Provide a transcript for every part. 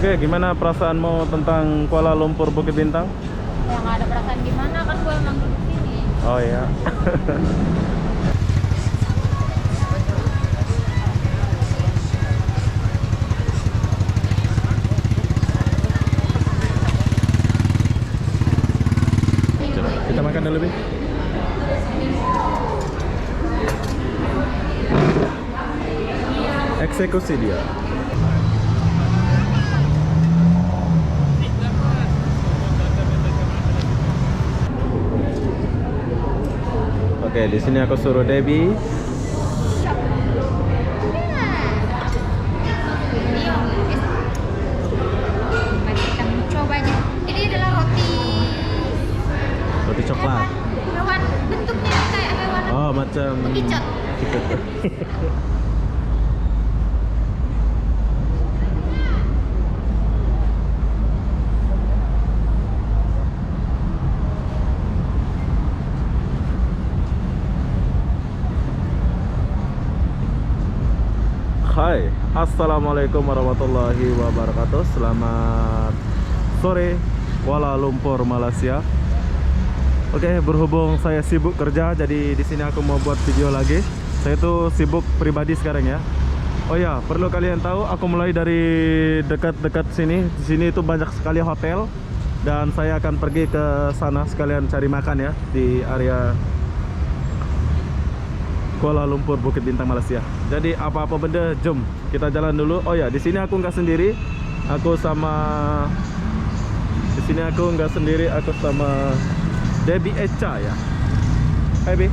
Oke, gimana perasaanmu tentang Kuala Lumpur Bukit Bintang? Ya nggak ada perasaan gimana, kan gue emang duduk sini. Oh ya. Kita makan dulu, Bi. Eksekusi dia. Oke, di sini aku suruh Debbie. Mari kita mencobanya. Ini adalah Roti coklat. hewan bentuknya kayak hewan Oh, macam bekicot. Hai, assalamualaikum warahmatullahi wabarakatuh. Selamat sore Kuala Lumpur, Malaysia. Oke, berhubung saya sibuk kerja, jadi di sini aku mau buat video lagi. Saya tuh sibuk pribadi sekarang ya. Oh ya, perlu kalian tahu, aku mulai dari dekat-dekat sini. Di sini itu banyak sekali hotel, dan saya akan pergi ke sana sekalian cari makan ya di area Kuala Lumpur Bukit Bintang, Malaysia. Jadi apa-apa benda, jom kita jalan dulu. Oh ya, di sini aku nggak sendiri. Aku sama Debbie Echa ya. Hai Bi.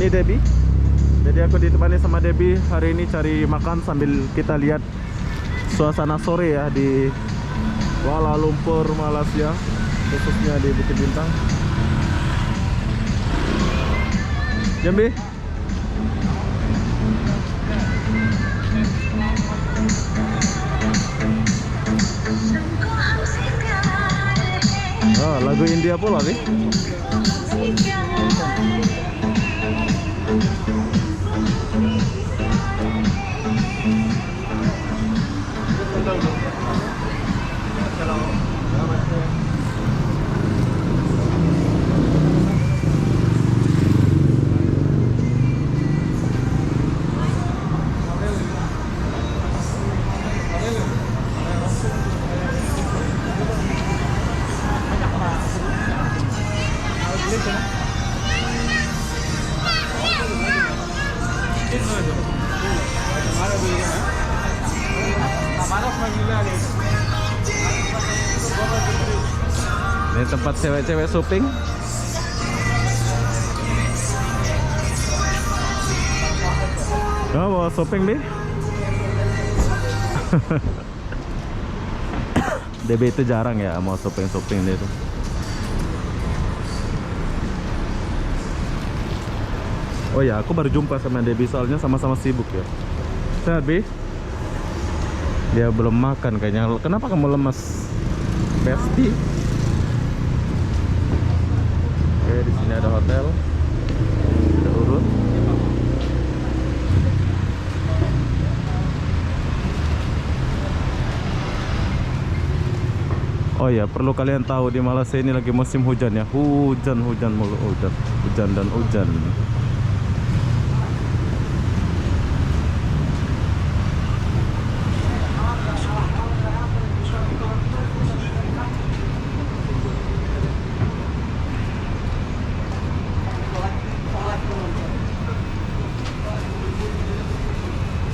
Ini Debbie. Jadi aku ditemani sama Debbie hari ini cari makan sambil kita lihat suasana sore ya di Kuala Lumpur, Malaysia, khususnya di Bukit Bintang. Jambi. Oh, lagu India pula nih. Ini tempat cewek-cewek shopping. Kamu mau shopping, Bi? DB itu jarang ya mau shopping-shopping dia itu. Oh ya, aku baru jumpa sama Debbie soalnya sama-sama sibuk ya. Sehat, Bi? Dia belum makan kayaknya. Kenapa kamu lemas, Besti? Oke, di sini ada hotel. Kita urut. Oh ya, perlu kalian tahu di Malaysia ini lagi musim hujan ya. Hujan mulu, hujan dan hujan.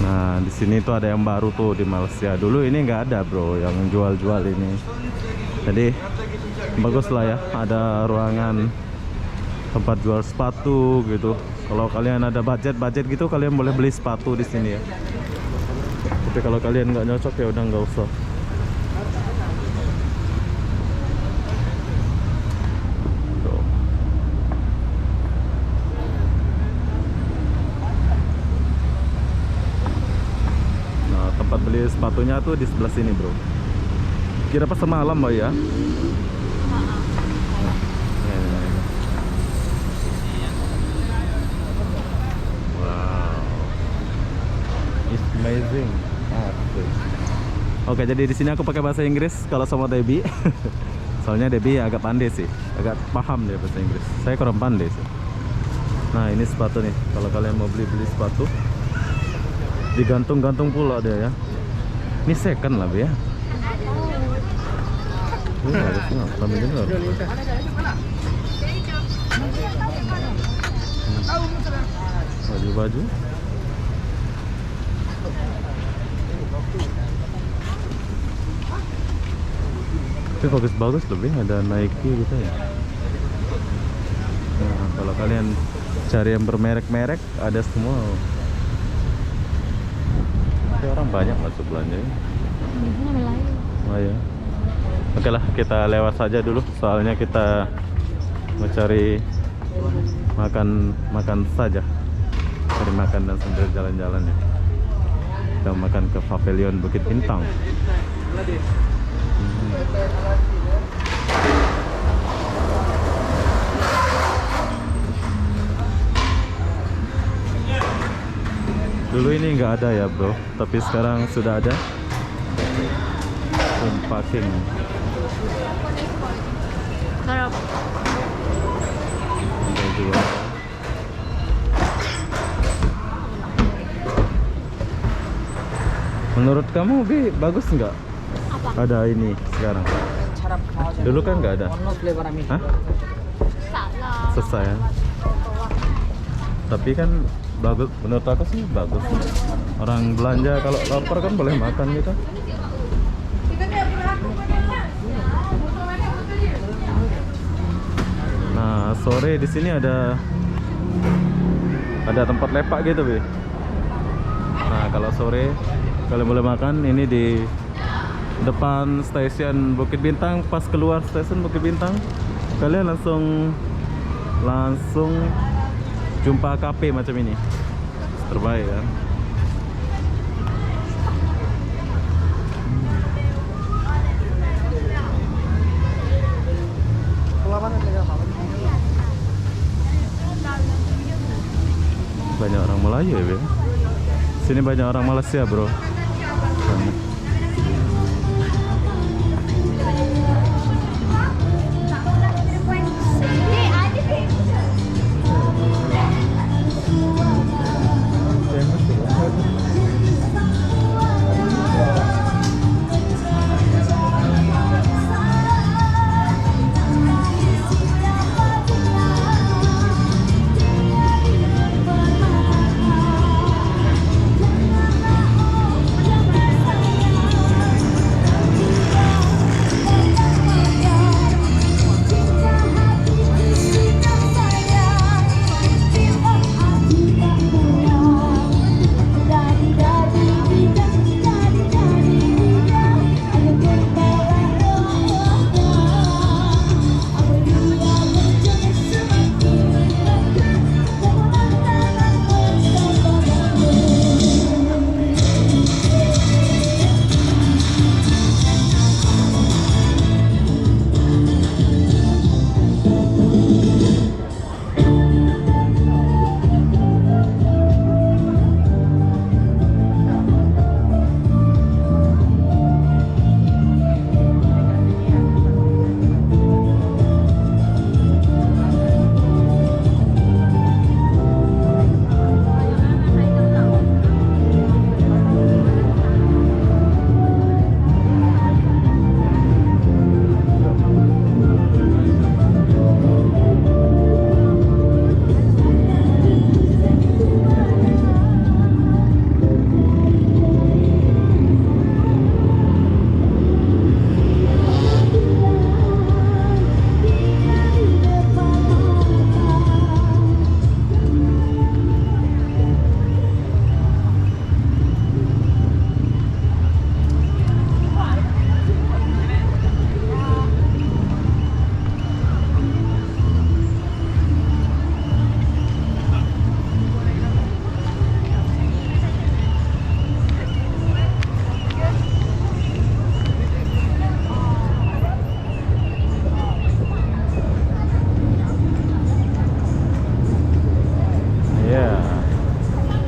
Nah, di sini tuh ada yang baru tuh di Malaysia. Dulu ini nggak ada, bro, yang jual-jual ini. Jadi bagus lah ya, ada ruangan tempat jual sepatu gitu. Kalau kalian ada budget gitu, kalian boleh beli sepatu di sini ya. Tapi kalau kalian nggak cocok ya udah nggak usah. Tuh. Nah, tempat beli sepatunya tuh di sebelah sini, bro. Kira pas semalam, Mbak ya. Wow, it's amazing. Asik. Oke, jadi di sini aku pakai bahasa Inggris kalau sama Debbie. Soalnya Debbie agak pandai sih, agak paham dia bahasa Inggris. Saya kurang pandai sih. Nah, ini sepatu nih. Kalau kalian mau beli sepatu, digantung-gantung pula dia ya. Ini second lah ya. Harusnya kami dengar. Baju-baju. Tapi bagus-bagus lebih ada Nike gitu ya. Nah, kalau kalian cari yang bermerek-merek ada semua. Tapi orang banyak masuk belanja ya. Oh ya. Oke lah, kita lewat saja dulu. Soalnya kita mau cari makan saja. Cari makan dan sambil jalan-jalan ya. Kita makan ke Pavilion Bukit Bintang. Dulu ini nggak ada ya bro, tapi sekarang sudah ada parking. Sarap. Ada juga. Menurut kamu Bi, bagus nggak? Apa? Ada ini sekarang. Dulu kan nggak ada. Hah? Salah. Selesai ya. Tapi kan bagus, menurut aku sih bagus. Orang belanja kalau lapar kan boleh makan gitu. Nah, sore di sini ada tempat lepak gitu, Bi. Nah, kalau sore kalian boleh makan ini di depan stasiun Bukit Bintang. Pas keluar stasiun Bukit Bintang, kalian langsung jumpa kafe macam ini. Terbaik kan? Banyak orang Melayu ya, Be. Sini banyak orang Malaysia, bro.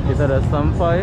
Kita sudah sampai.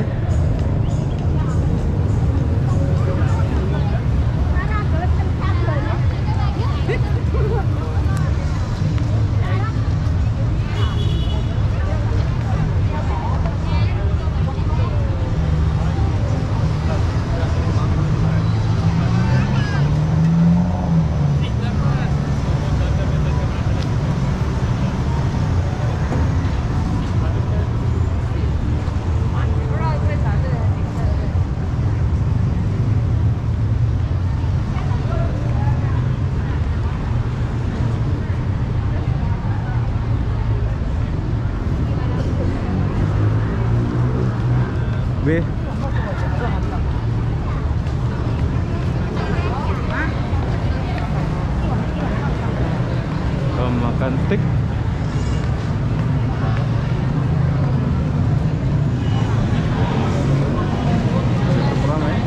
B. Makan steak. Cukup ramai.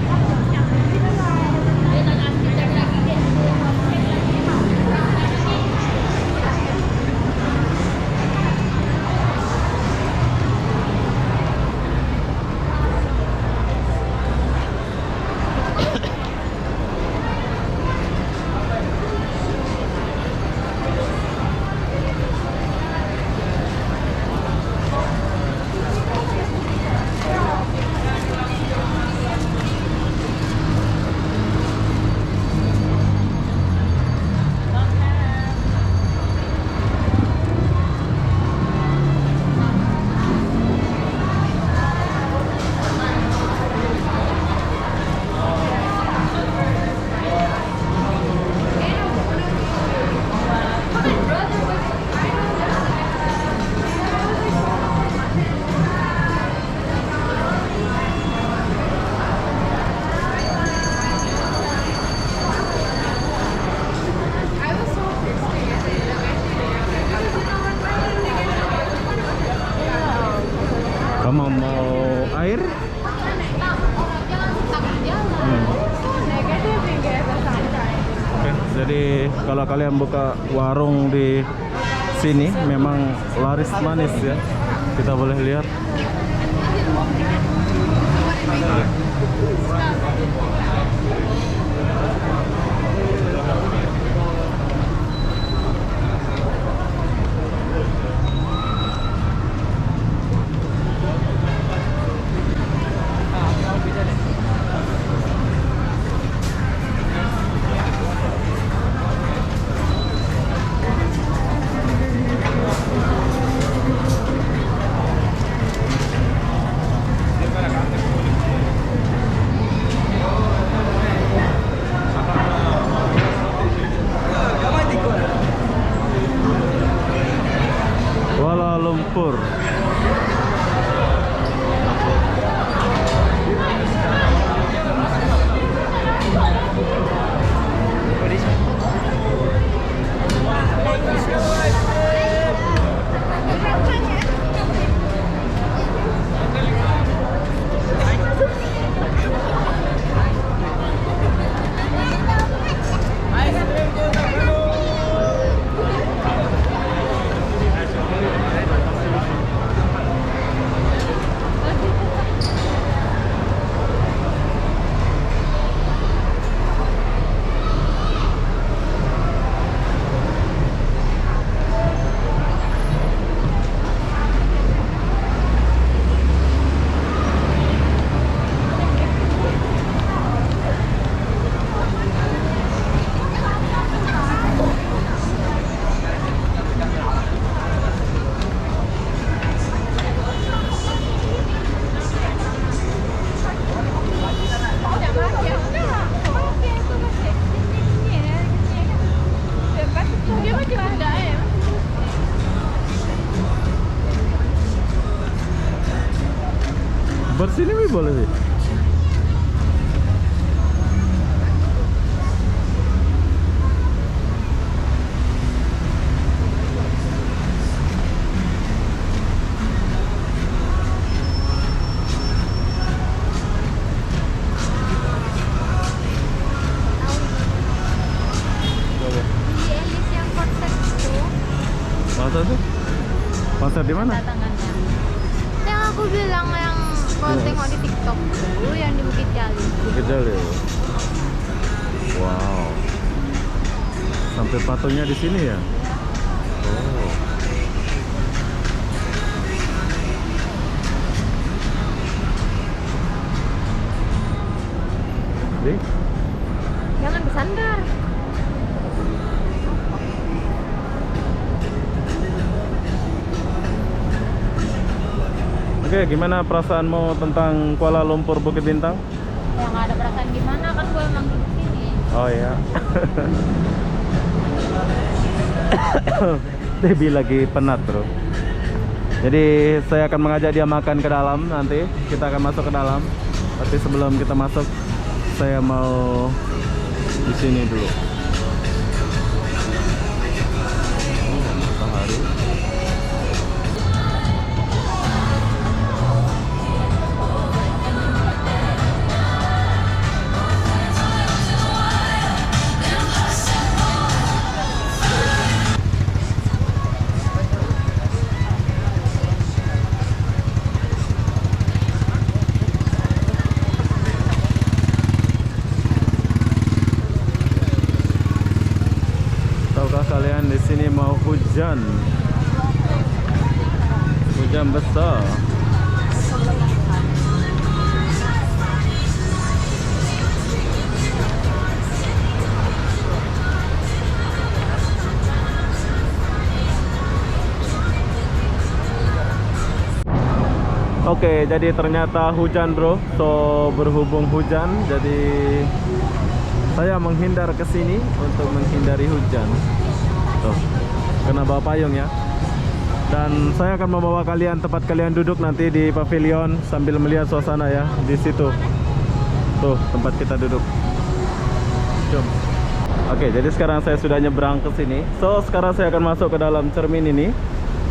Kamu mau air? Oke, jadi kalau kalian buka warung di sini memang laris manis ya. Kita boleh lihat. Kuala Lumpur. Bersini mi boleh sih. Masa tuh? Pasar di mana? Datangannya. Yang aku bilang yang kau tengok di TikTok dulu yang di Bukit Jalil. Bukit Jalil. Wow. Sampai patungnya di sini ya? Oh. Ding? Jangan bersandar. Oke, gimana perasaanmu tentang Kuala Lumpur Bukit Bintang? Ya nggak ada perasaan gimana kan gue emang di sini. Oh ya. Debbie lagi penat bro. Jadi saya akan mengajak dia makan ke dalam nanti. Kita akan masuk ke dalam. Tapi sebelum kita masuk, saya mau di sini dulu. Matahari. Tahukah kalian di sini mau hujan? Hujan besar. Oke, jadi ternyata hujan bro. So berhubung hujan, jadi saya menghindar ke sini untuk menghindari hujan. Tuh, kena bawa payung ya. Dan saya akan membawa kalian tempat kalian duduk nanti di pavilion sambil melihat suasana ya di situ. Tuh, tempat kita duduk. Jom. Oke, jadi sekarang saya sudah nyebrang ke sini. So, sekarang saya akan masuk ke dalam cermin ini.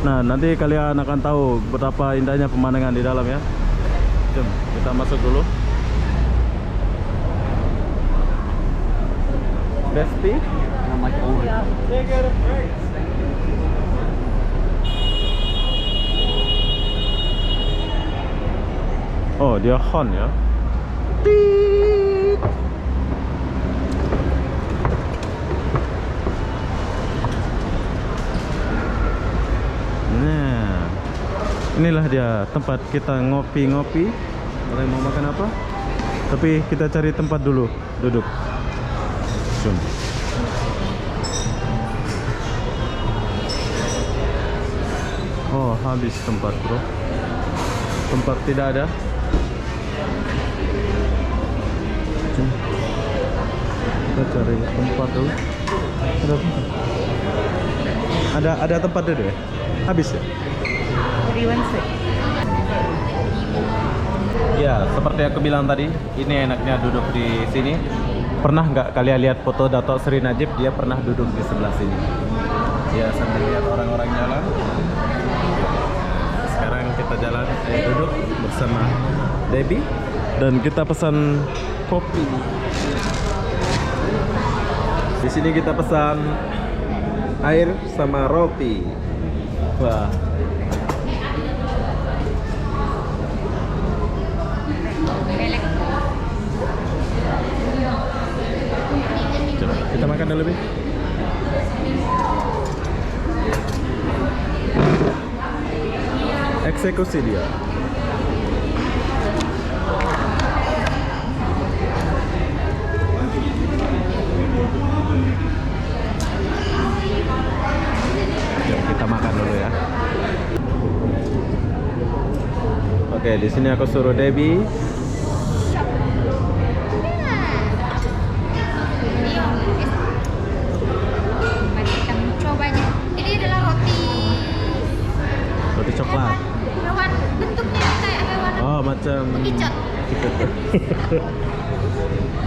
Nah, nanti kalian akan tahu betapa indahnya pemandangan di dalam ya. Jom, kita masuk dulu. Besti? Oh, dia horn ya. Tiit. Nah, inilah dia tempat kita ngopi-ngopi. Kalian mau makan apa? Tapi kita cari tempat dulu duduk. Jom. Oh, habis tempat bro. Tempat tidak ada. Jom. Kita cari tempat dulu. Ada tempat dulu ya? Habis ya? Ya, seperti aku bilang tadi, ini enaknya duduk di sini. Pernah nggak kalian lihat foto Dato' Sri Najib? Dia pernah duduk di sebelah sini. Ya, sambil lihat orang-orang jalan. Sekarang kita jalan, duduk bersama Debbie dan kita pesan kopi. Di sini kita pesan air sama roti. Wah. Coba kita makan dulu, Bi. Eksekusi dia. Kita makan dulu ya. Oke, di sini aku suruh Debbie. Mari kita mencobanya. Ini adalah Roti coklat. hewan, bentuknya kayak hewan Oh, macam bekicot.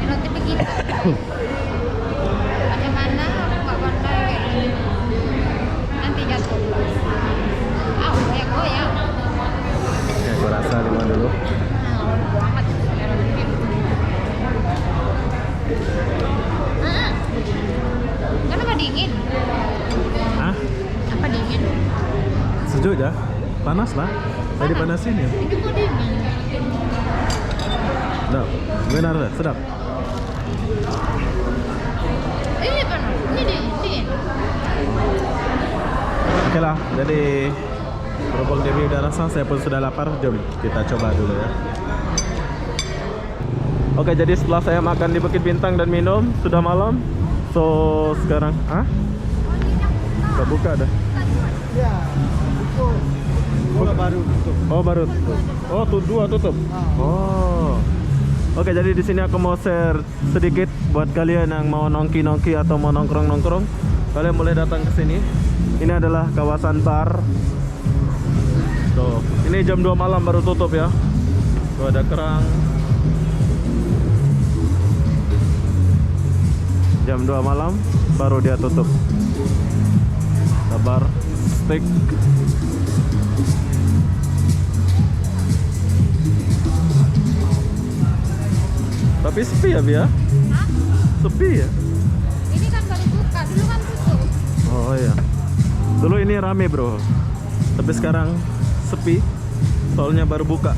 Roti begitu. Bagaimana aku nggak pandai kayak gini. Nanti jatuh. Goyang-goyang. Ya, gua rasa limau dulu. Amat selera roti. Kenapa dingin? Hah? Apa dingin? Sejuk ya? Panas lah. Tadi panasin ya. Ini kok dingin? Sedap. Benar, sedap. Ini panas. Ini dingin. Oke lah, jadi berhubung Debbie udah rasa, saya pun sudah lapar. Jom kita coba dulu ya. Oke, jadi setelah saya makan di Bukit Bintang dan minum, sudah malam. So sekarang, nggak buka dah. Ya, itu baru tutup. Oh, baru tutup. Oh, dua tutup. Oh. Oke, jadi di sini aku mau share sedikit buat kalian yang mau nongki-nongki atau mau nongkrong-nongkrong. Kalian boleh datang ke sini. Ini adalah kawasan bar. Tuh, ini jam 2 malam baru tutup ya. Tuh ada kerang. Jam 2 malam baru dia tutup. Sabar, steak. Tapi sepi ya, Bia? Hah? Sepi ya? Ini kan baru buka, dulu kan tutup. Oh iya. Dulu ini rame, Bro. Tapi sekarang sepi. Soalnya baru buka.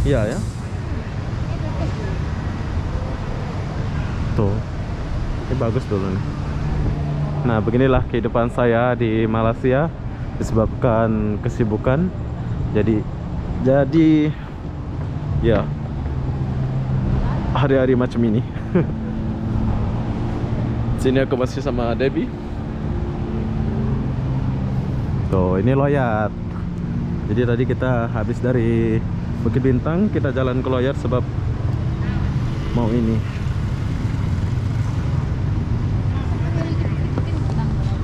Iya ya. Tuh. Ini bagus dulu nih. Nah, beginilah kehidupan saya di Malaysia disebabkan kesibukan. Jadi ya hari-hari macam ini. Sini aku masih sama Debbie. Tuh, ini Loyat. Jadi tadi kita habis dari Bukit Bintang, kita jalan ke Loyat sebab mau ini.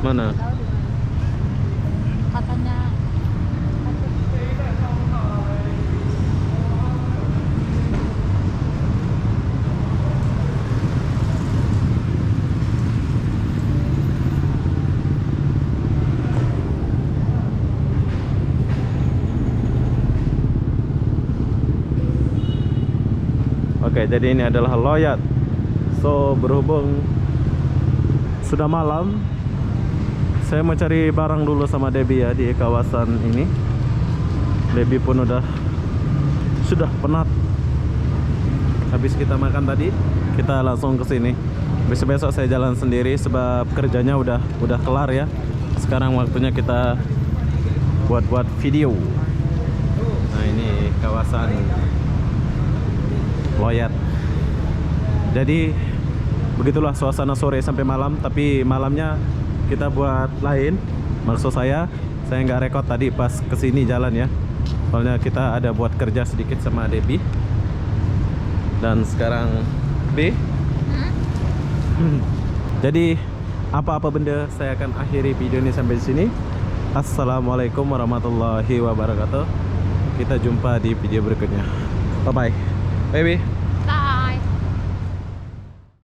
Mana? Katanya Oke, jadi ini adalah Loyat. So, berhubung sudah malam, saya mau cari barang dulu sama Debbie ya di kawasan ini. Debbie pun sudah penat. Habis kita makan tadi, kita langsung ke sini. Besok-besok saya jalan sendiri sebab kerjanya udah kelar ya. Sekarang waktunya kita buat video. Nah, ini kawasan Loyat. Jadi begitulah suasana sore sampai malam. Tapi malamnya kita buat lain. Maksud saya nggak rekod tadi pas kesini jalan ya. Soalnya kita ada buat kerja sedikit sama Debbie. Dan sekarang B. Jadi apa-apa benda saya akan akhiri video ini sampai di sini. Assalamualaikum warahmatullahi wabarakatuh. Kita jumpa di video berikutnya. Bye bye. Baby.